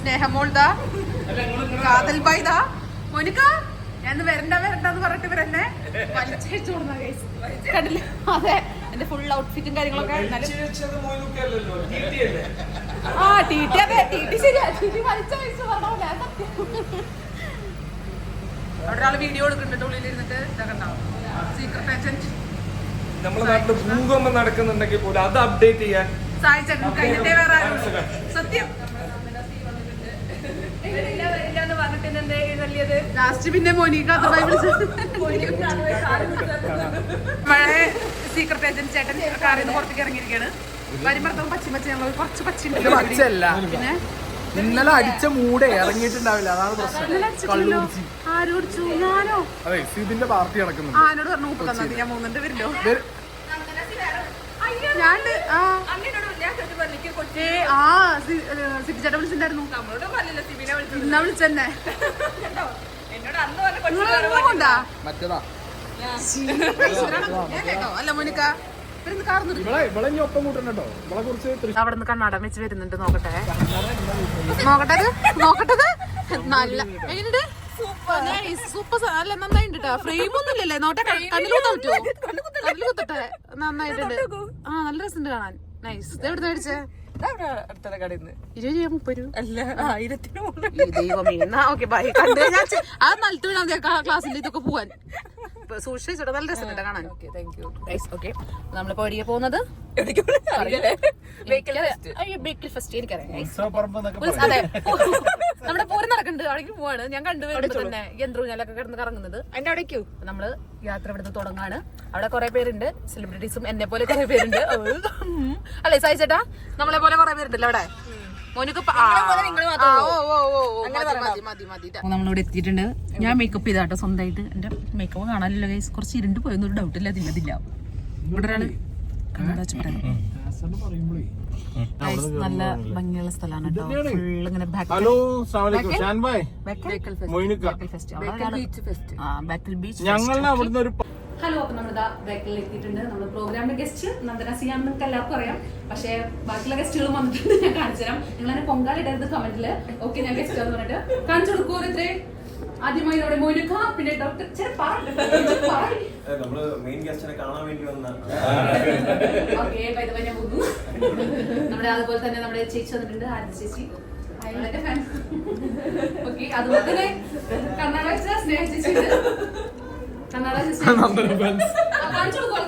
സ്നേഹമോൾതാ കാതൽ ബായ്താ മോനിക്ക ഞാൻ വരണ്ടെന്ന് പറഞ്ഞിട്ട് ഇവരെന്നെ വലിച്ചഴിച്ചു കൊടുന്ന കണ്ടില്ല. അതെ എന്റെ ഫുൾ ഔട്ട്ഫിറ്റും കാര്യങ്ങളൊക്കെ ആ ടീറ്റി അതെ ടീറ്റി ശരിയാ ടീറ്റി വലിച്ചഴിച്ചു പറഞ്ഞ അവിടെ ഒരാൾ വീഡിയോ എടുക്കുന്നുണ്ട് ഉള്ളിൽ ഇരുന്നിട്ട് ഇതാക്കണ്ടാവും സീക്രട്ട് ഏജന്റ്. നമ്മുടെ നാട്ടിൽ ഭൂകമ്പം നടക്കുന്നുണ്ടെങ്കിൽ പോലും അത് അപ്ഡേറ്റ് ചെയ്യാൻ സാധിച്ചു കഴിഞ്ഞിട്ടേ വേറെ സത്യം ലാസ്റ്റ് പിന്നെ മോനിക്ക മഴ സീക്രട്ട് ഏജന്റ് ചേട്ടൻ കാറിൽ നിന്ന് പുറത്തേക്ക് ഇറങ്ങിയിരിക്കുകയാണ്. വരുമ്പോ പച്ചി ഞങ്ങൾ കുറച്ച് പച്ചല്ല പിന്നെ ഇന്നലെ അടിച്ച മൂടെ ഇറങ്ങിയിട്ടുണ്ടാവില്ല, അതാണ് പ്രശ്നം. ആര് കുടിച്ചു? ഞാനോ? അതെ ഇതിന്റെ പാർട്ടി നടക്കുന്നുണ്ട്. ആനോട് പറഞ്ഞു ഉപ്പ് തന്നത് ഞാൻ മൂന്നുണ്ട് വരുന്നോ ഞാൻ സിബിചേട്ടൻ വിളിച്ചിട്ടുണ്ടായിരുന്നു. ഇന്നാ വിളിച്ചെന്നെ മറ്റേതാ അല്ല മോനിക്ക ഒപ്പം കൂട്ടണ്ടോ ഇവളെ കുറിച്ച് അവിടെ നിന്ന് കണ്ണാടം വെച്ച് വരുന്നുണ്ട്. നോക്കട്ടത് നല്ല എങ്ങനെയുണ്ട്? സൂപ്പർ അല്ല നന്നായിട്ടുണ്ട്. ഫ്രെയിം ഒന്നും ഇല്ലല്ലേ? നോട്ടെ കണ്ണിൽ കുത്താൻ പറ്റുമോ? കണ്ണിൽ കുത്തട്ടെ. നന്നായിട്ടുണ്ട്. ആ നല്ല രസമുണ്ട് കാണാൻ. നൈസ്. ഇത് എവിടെ മേടിച്ചേ? 20 30 രൂപ അല്ല 1000 ഓക്കെ ബൈ. കണ്ടു ഞാൻ അത് നിലത്ത് വീണാൽ മതി ക്ലാസ്സിൽ ഇതൊക്കെ പോവാൻ. സൂക്ഷിച്ചിട്ട് നല്ല രസമുണ്ട് കാണാൻ. ഓക്കെ നമ്മളിപ്പോ എവിടെയാ പോകുന്നത്? ബേക്കൽ ഫെസ്റ്റ് എനിക്കറിയാം. അതെ നമ്മുടെ പൂരം നടക്കുന്നുണ്ട്, അവിടേക്ക് പോവാണ്. ഞാൻ കണ്ടുവരുമ്പോ തന്നെ യന്ത്രൂഞ്ഞാലൊക്കെ കിടന്ന് കറങ്ങുന്നത് അതിന്റെ അവിടേക്കു നമ്മള് യാത്ര ഇവിടുന്ന് തുടങ്ങാണ്. അവിടെ കുറെ പേരുണ്ട്, സെലിബ്രിറ്റീസും എന്നെ പോലെ കുറെ പേരുണ്ട്. അല്ലെ സായി ചേട്ടാ, നമ്മളെ പോലെ കുറെ പേരുണ്ടല്ലോ അവിടെ. നമ്മളിവിടെ എത്തിയിട്ടുണ്ട്. ഞാൻ മേക്കപ്പ് ചെയ്താട്ടോ സ്വന്തമായിട്ട്. എന്റെ മേക്കപ്പ് കാണാനില്ല ഗൈസ്, കുറച്ച് ഇരുണ്ട് പോയെന്നൊരു ഡൗട്ടില്ല. അതില്ല ഇവിടെ ഒരാള് കണ്ണട വെച്ച് പറയുന്നത് നല്ല ഭംഗിയുള്ള സ്ഥലമാണ് കേട്ടോ. ഫുള്ള് ഇങ്ങനെ ബേക്കൽ ബീച്ച്. ഹലോ, അപ്പൊ നമ്മളിതാ ബേക്കലിൽ എത്തിയിട്ടുണ്ട്. നമ്മുടെ പ്രോഗ്രാമിന്റെ ഗസ്റ്റ് നന്ദന സിയാന്ന് നിങ്ങൾക്ക് എല്ലാവർക്കും അറിയാം. പക്ഷെ ബാക്കിയുള്ള ഗസ്റ്റുകളും വന്നിട്ടുണ്ട്. ഞാൻ കാണിച്ചു തരാം. നിങ്ങൾ തന്നെ പൊങ്കാലിടരുത് കമന്റില്. ഓക്കെ, ഞാൻ ഗസ്റ്റ് എന്ന് പറഞ്ഞിട്ട് കാണിച്ചു കൊടുക്കൂ. ഇത്രേ ആദ്യമായി നമ്മുടെ മോനിക്ക, പിന്നെ ഡോക്ടർ നമ്മുടെ അതുപോലെ തന്നെ നമ്മുടെ ചേച്ചി വന്നിട്ടുണ്ട്, ആദ്യ ചേച്ചി. ഓക്കെ, അതുപോലെ തന്നെ കർണാടക സ്നേഹ ചേച്ചി കർണാടക ചേച്ചി കാണിച്ചു കൊടുക്കും.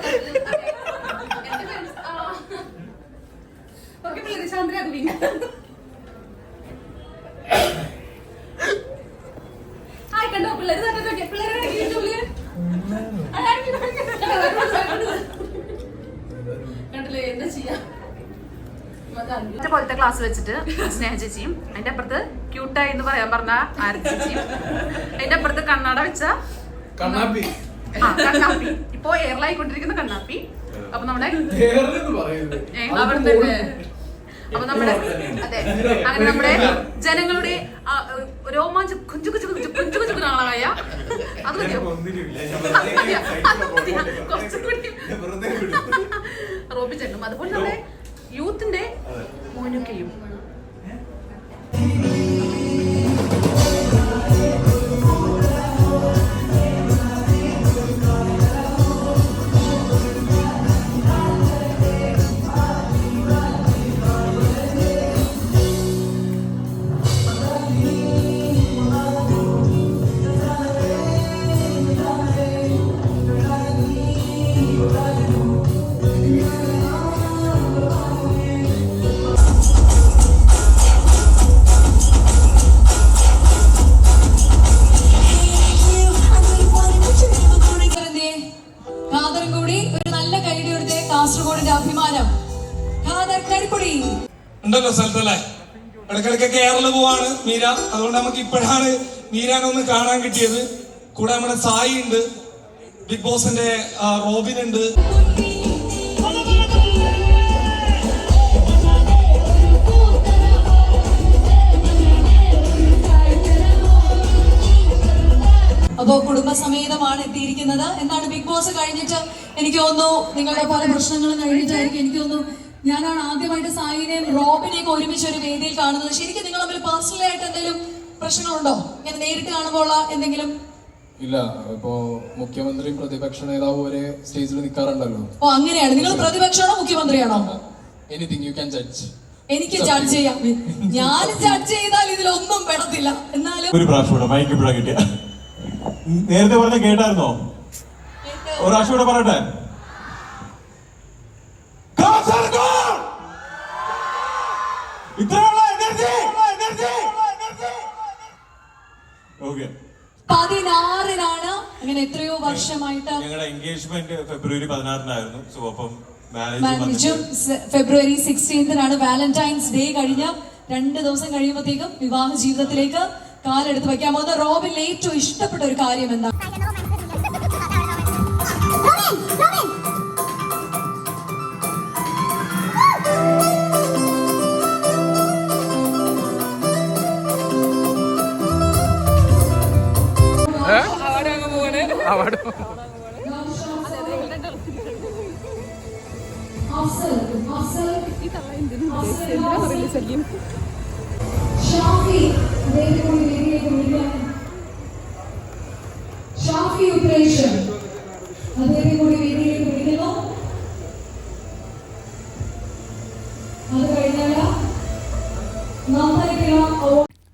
ഓക്കെ, പിള്ളേര് ചന്ദ്ര കുവിങ്. കണ്ടോ പിള്ളേര് കണ്ടില്ലേ എന്താ ചെയ്യാ. പോലത്തെ ക്ലാസ് വെച്ചിട്ട് സ്നേഹ ചേച്ചിയും, അതിന്റെ അപ്പുറത്ത് ക്യൂട്ടായി എന്ന് പറയാൻ പറഞ്ഞ ആരതി ചേച്ചിയും, അതിന്റെ അപ്പുറത്ത് കണ്ണാട വെച്ച കണ്ണാപ്പി. ഇപ്പൊ എയർലായിക്കൊണ്ടിരിക്കുന്ന കണ്ണാപ്പി. അപ്പൊ നമ്മുടെ അപ്പൊ നമ്മുടെ അതെ അങ്ങനെ നമ്മുടെ ജനങ്ങളുടെ രോമാഞ്ചം കുഞ്ചു കാണാനായ അത് റോബിച്ചേട്ടും അതുപോലെ നമ്മുടെ യൂത്തിന്റെ മോനുക്കയും. ഉണ്ടല്ലോ സ്ഥലത്തല്ലേ, ഇടക്കിടക്ക് കേരള പോവാണ് മീര. അതുകൊണ്ട് നമുക്ക് ഇപ്പോഴാണ് മീരാനെ ഒന്ന് കാണാൻ കിട്ടിയത്. കൂടെ നമ്മുടെ സായി ഉണ്ട്, ബിഗ് ബോസിന്റെ റോബിൻ ഉണ്ട്. അപ്പോ കുടുംബസമേതമാണ് എത്തിയിരിക്കുന്നത്. എന്താണ് ബിഗ് ബോസ് കഴിഞ്ഞിട്ട് എനിക്ക് തോന്നുന്നു നിങ്ങളുടെ പല പ്രശ്നങ്ങളും കഴിഞ്ഞിട്ടായിരിക്കും എനിക്ക് തോന്നുന്നു ഞാനാണ് ആദ്യമായിട്ട് സായിനെയും റോബിനെയും ഒരുമിച്ച് ഒരു വേദിയിൽ കാണുന്നത്. ശരിക്കും നിങ്ങൾ തമ്മിൽ പേഴ്സണലി ആയിട്ട് എന്തെങ്കിലും പ്രശ്നങ്ങളുണ്ടോ? ഇങ്ങനെ നേരിട്ട് കാണുമ്പോൾ എന്തെങ്കിലും? ഇല്ല, ഇപ്പോ മുഖ്യമന്ത്രിയും പ്രതിപക്ഷ നേതാവും ഒരേ സ്റ്റേജിൽ നിൽക്കാറുണ്ടല്ലോ. ഓ അങ്ങനെയാണ്. നിങ്ങൾ പ്രതിപക്ഷമാണോ മുഖ്യമന്ത്രിയാണോ? Anything you can judge. എനിക്ക് ജഡ്ജ് ചെയ്യാം. ഞാൻ ജഡ്ജ് ചെയ്താൽ ഇതിലൊന്നും പെടത്തില്ല. എന്നാലും ഒരു പ്രാവശ്യം കൂടെ മൈക്ക് ഇപ്പഴാ കിട്ടിയ. നേരത്തെ പറഞ്ഞ കേട്ടായിരുന്നോ? ഒരു പ്രാവശ്യം കൂടെ പറയട്ടെ. ഇത്രയുള്ള എനർജി. ഓക്കെ. 16-നാണ്. അങ്ങനെ എത്രയോ വർഷമായിട്ട് ഞങ്ങളുടെ എൻഗേജ്മെന്റ് ഫെബ്രുവരി 16-നായിരുന്നു. സോ അപ്പം മാരേജും ഫെബ്രുവരി 16-നാണ്. വാലന്റൈൻസ് ഡേ കഴിഞ്ഞ് 2 ദിവസം കഴിയുമ്പോഴത്തേക്കും വിവാഹ ജീവിതത്തിലേക്ക് കാലെടുത്ത് വയ്ക്കാൻ പോകുന്ന റോബിന് ഏറ്റവും ഇഷ്ടപ്പെട്ട ഒരു കാര്യം എന്താ?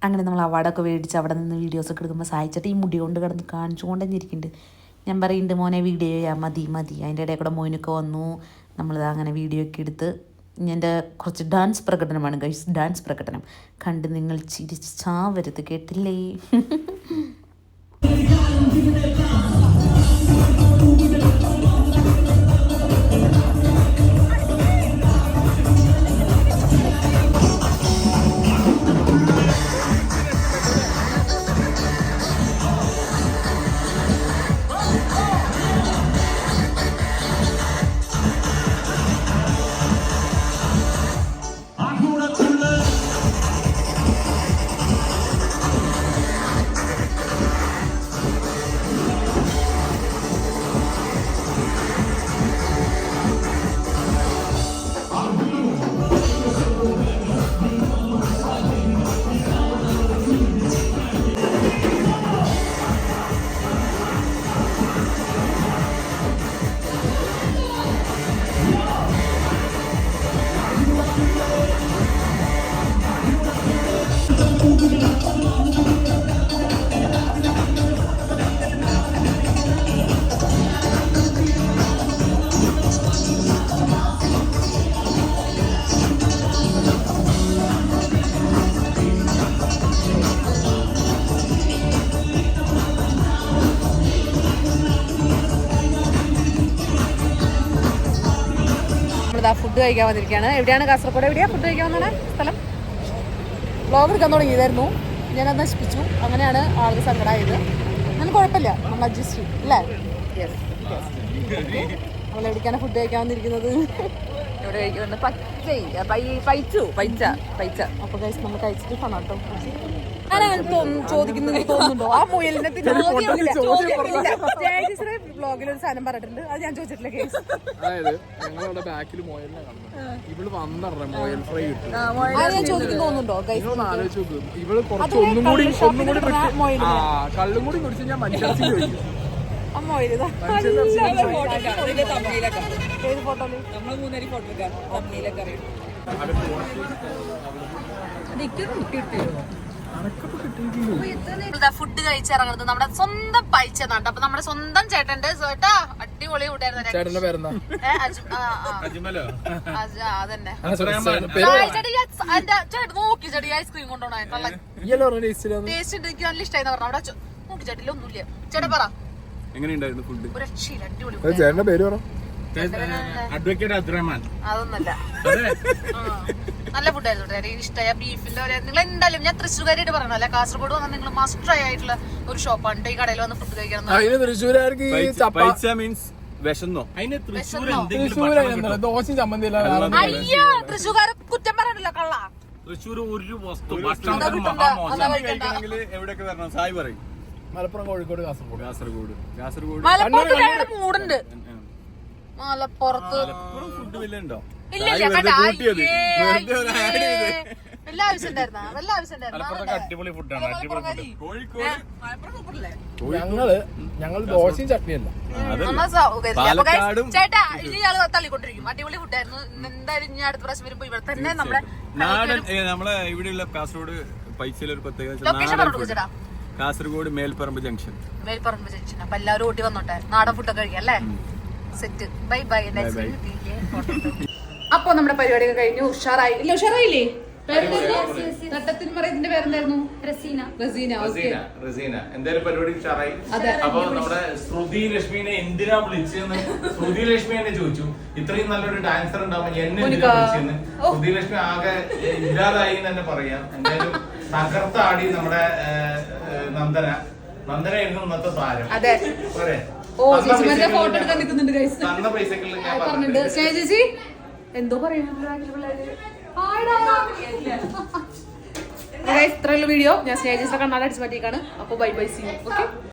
അങ്ങനെ നമ്മൾ അവാർഡൊക്കെ മേടിച്ച് അവിടെ നിന്ന് വീഡിയോസൊക്കെ എടുക്കുമ്പോൾ സായിച്ചിട്ട് ഈ മുടി കൊണ്ട് കിടന്ന് കാണിച്ചുകൊണ്ട് തന്നെ ഇരിക്കുന്നുണ്ട്. ഞാൻ പറയുന്നുണ്ട് മോനെ വീഡിയോ ചെയ്യാം, മതി. അതിൻ്റെ ഇടയിൽ കൂടെ മോനൊക്കെ വന്നു. നമ്മളിത് അങ്ങനെ വീഡിയോ ഒക്കെ എടുത്ത് എൻ്റെ കുറച്ച് ഡാൻസ് പ്രകടനമാണ് ഗൈസ്. ഡാൻസ് പ്രകടനം കണ്ട് നിങ്ങൾ ചിരിച്ചാവരുത്, കേട്ടില്ലേ? ഫുഡ് കഴിക്കാൻ വന്നിരിക്കുകയാണ്. എവിടെയാണ്? കാസർഗോഡ്. എവിടെയാ ഫുഡ് കഴിക്കാൻ വന്നാണ് സ്ഥലം? വ്ളോഗ് എടുക്കാൻ തുടങ്ങിയതായിരുന്നു, ഞാനത് നശിപ്പിച്ചു. അങ്ങനെയാണ് ആൾക്ക് സങ്കടമായത്. അങ്ങനെ കുഴപ്പമില്ല, നമ്മൾ അഡ്ജസ്റ്റ് ചെയ്യും അല്ലേ? Yes yes. നമ്മൾ എവിടേക്കാണ് ഫുഡ് കഴിക്കാൻ വന്നിരിക്കുന്നത്? ഇവിടെ കഴിക്കുന്നുണ്ട് പൈച്ച. അപ്പോൾ കഴിച്ച് നമ്മൾ കഴിച്ചിട്ട് ഫണം കേട്ടോ. ഞാനങ്ങനെ ചോദിക്കുന്നത് തോന്നുന്നുണ്ടോ? ആ മുയലിനെ വ്ളോഗിൽ ഒരു സാധനം പറഞ്ഞിട്ടുണ്ട്, അത് ഞാൻ ചോദിച്ചിട്ടില്ല കേസ്. അതായത് ഞങ്ങളുടെ ബാക്കിൽ മുയലിനെ കണ്ടു. ഇവള് വന്നിടേ മുയൽ ഫ്രൈ കിട്ടും. അത് ഞാൻ ചോദിക്കുന്നു തോന്നുന്നുണ്ടോ? ആലോചിച്ച് നോക്കും, ഇവള് കുറച്ച് ഒന്നും കൂടി കള്ളും കൂടി കുടിച്ച് ഞാൻ മനുഷ്യർച്ചി ചോദിക്കും. ഫുഡ് കഴിച്ചിറങ്ങുന്നത് നമ്മുടെ സ്വന്തം പൈച്ചതാണ്. അപ്പൊ നമ്മുടെ സ്വന്തം ചേട്ടന്റെ ചേട്ടാ അടിപൊളി കൂട്ടായിരുന്നു. ചേട്ടന്റെ പേരെന്താ? അതന്നെ ചേട്ടൻ നോക്കി ചേട്ടി ഐസ്ക്രീം കൊണ്ടുപോകണ ടേസ്റ്റ് ഉണ്ട്. എനിക്ക് നല്ല ഇഷ്ടമായി പറഞ്ഞു. അവിടെ നോക്കി ചേട്ടില്ല ഒന്നുമില്ല. ചേട്ടാ പറ എങ്ങനെയുണ്ടായിരുന്നു ഫുഡ്? ഒരു രക്ഷയില്ല, അടിപൊളി. ചേട്ടന്റെ പേര് പറ. അഡ്വക്കേറ്റ് അബ്ദുറഹ്മാൻ. അതൊന്നല്ല, നല്ല ഫുഡായിരുന്നു. എനിക്ക് ഇഷ്ടമായ ബീഫിന്റെ നിങ്ങൾ എന്തായാലും ഞാൻ തൃശ്ശൂർക്കാരായിട്ട് പറയണല്ലേ, കാസർഗോഡ് വന്നാൽ നിങ്ങൾ മസ്റ്റ് ട്രൈ ആയിട്ടുള്ള ഒരു ഷോപ്പാണ് ഈ കടയിൽ വന്ന് ഫുഡ് കഴിക്കണം. തൃശ്ശൂരാർക്ക് ദോശയും ചമ്മന്തി അയ്യോ തൃശ്ശൂർക്കാരെ കുറ്റം പറയാനല്ലോ കള്ള. തൃശ്ശൂർ ഒരു വസ്തു എവിടെയൊക്കെ വരണം സായി പറയും. മലപ്പുറം, കോഴിക്കോട്, കാസർഗോഡ്. മലപ്പുറത്ത് മൂടുണ്ട്. മലപ്പുറത്ത് ഫുഡ് വില ഉണ്ടോ? ഇല്ല ഇല്ല കേട്ടാ എല്ലാ ആവശ്യം ഉണ്ടായിരുന്നാ വല്ല ആവശ്യം ഉണ്ടായിരുന്നാ അടിപൊളി ഫുഡാണ്, അടിപൊളി ഞങ്ങൾ ദോശയും ചട്നിയല്ല. ചേട്ടാ ഇനി ഇയാള് തള്ളിക്കൊണ്ടിരിക്കും. അടിപൊളി ഫുഡായിരുന്നു. എന്തായാലും ഇനി അടുത്ത പ്രാവശ്യം വരുമ്പോ ഇവിടെ തന്നെ നമ്മളെ നമ്മളെ ഇവിടെയുള്ള കാസർഗോഡ് പൈസയിലൊരു പ്രത്യേകത ലൊക്കേഷൻ പറഞ്ഞു ചേട്ടാ. കാസർഗോഡ് മേൽപ്പറമ്പ് ജംഗ്ഷൻ. മേൽപ്പറമ്പ് ജംഗ്ഷൻ. അപ്പൊ എല്ലാവരും ഓട്ടി വന്നോട്ടെ, നാടൻ ഫുഡൊക്കെ കഴിക്കാം അല്ലേ. സെറ്റ്. Bye bye. അപ്പൊ നമ്മുടെ പരിപാടിയൊക്കെ കഴിഞ്ഞു. ഉഷാറായി ഇല്ല? ഉഷാറായില്ലേ? തട്ടത്തിന് പറയുന്നതിന്റെ പേരെന്തായിരുന്നു? റസീന. എന്തായാലും പരിപാടി ഉഷാറായി. അപ്പൊ നമ്മുടെ ശ്രുതി ലക്ഷ്മിനെ എന്തിനാ വിളിച്ചെന്ന് ശ്രുതി ലക്ഷ്മി എന്നെ ചോദിച്ചു. ഇത്രയും നല്ലൊരു ഡാൻസർ ഉണ്ടാവുമ്പോ എന്നെ എന്തിനാ വിളിച്ചെന്ന്. ശ്രുതി ലക്ഷ്മി ആകെ ഇല്ലാതായി എന്ന് തന്നെ പറയാം. എന്തായാലും തകർത്താടി നമ്മുടെ നന്ദനായിരുന്നു ഇന്നത്തെ താരം. അതെ. പോരെ? ഫോട്ടോ എടുക്കാൻ നിൽക്കുന്നുണ്ട് തന്ന പൈസക്കുള്ള ഞാൻ പറഞ്ഞിട്ടുണ്ട്. ചേച്ചി എന്തോ പറയുന്നു. ഇത്രയുള്ള വീഡിയോ ഞാൻ സ്നേഹിച്ച കണ്ണാടി അടിച്ചു മാറ്റിയേക്കാണ്. അപ്പൊ bye bye, see you. Okay.